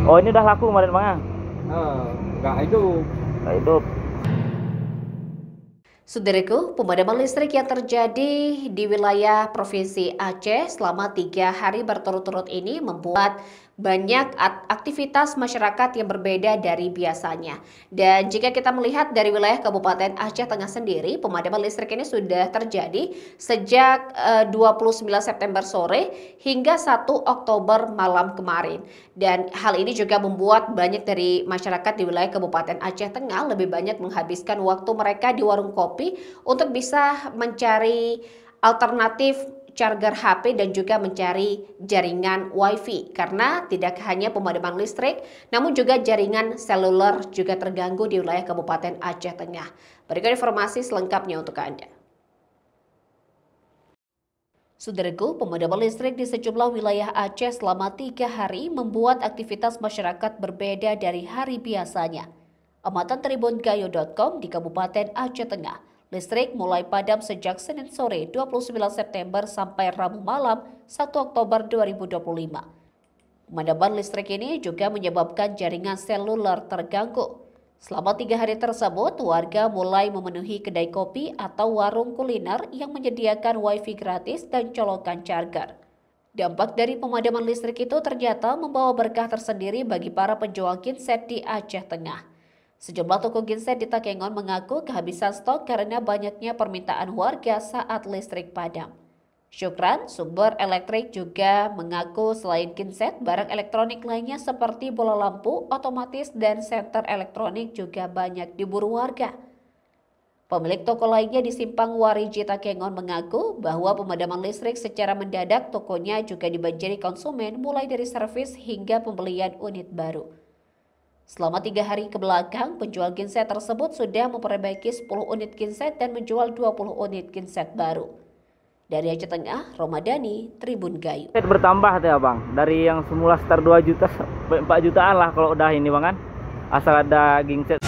Oh, ini udah laku kemarin Bang ya? Nggak hidup. Nggak hidup. Saudaraku, pemadaman listrik yang terjadi di wilayah Provinsi Aceh selama 3 hari berturut-turut ini membuat banyak aktivitas masyarakat yang berbeda dari biasanya. Dan jika kita melihat dari wilayah Kabupaten Aceh Tengah sendiri, pemadaman listrik ini sudah terjadi sejak 29 September sore hingga 1 Oktober malam kemarin. Dan hal ini juga membuat banyak dari masyarakat di wilayah Kabupaten Aceh Tengah lebih banyak menghabiskan waktu mereka di warung kopi untuk bisa mencari alternatif charger HP dan juga mencari jaringan WiFi karena tidak hanya pemadaman listrik namun juga jaringan seluler juga terganggu di wilayah Kabupaten Aceh Tengah. Berikut informasi selengkapnya untuk Anda. Saudaraku, pemadaman listrik di sejumlah wilayah Aceh selama 3 hari membuat aktivitas masyarakat berbeda dari hari biasanya. Amatan tribungayo.com di Kabupaten Aceh Tengah, listrik mulai padam sejak Senin sore 29 September sampai Rabu malam 1 Oktober 2025. Pemadaman listrik ini juga menyebabkan jaringan seluler terganggu. Selama 3 hari tersebut, warga mulai memenuhi kedai kopi atau warung kuliner yang menyediakan WiFi gratis dan colokan charger. Dampak dari pemadaman listrik itu ternyata membawa berkah tersendiri bagi para penjual genset di Aceh Tengah. Sejumlah toko genset di Takengon mengaku kehabisan stok karena banyaknya permintaan warga saat listrik padam. Syukran, sumber elektrik juga mengaku selain genset, barang elektronik lainnya seperti bola lampu otomatis dan senter elektronik juga banyak diburu warga. Pemilik toko lainnya di Simpang Wariji Takengon mengaku bahwa pemadaman listrik secara mendadak tokonya juga dibanjiri konsumen mulai dari servis hingga pembelian unit baru. Selama 3 hari kebelakang, penjual genset tersebut sudah memperbaiki 10 unit genset dan menjual 20 unit genset baru. Dari Aceh Tengah, Romadani, Tribun Gayo. Bertambah ya Bang, dari yang semula sekitar 2 juta sampai 4 jutaan lah kalau udah ini Bang kan. Asal ada genset.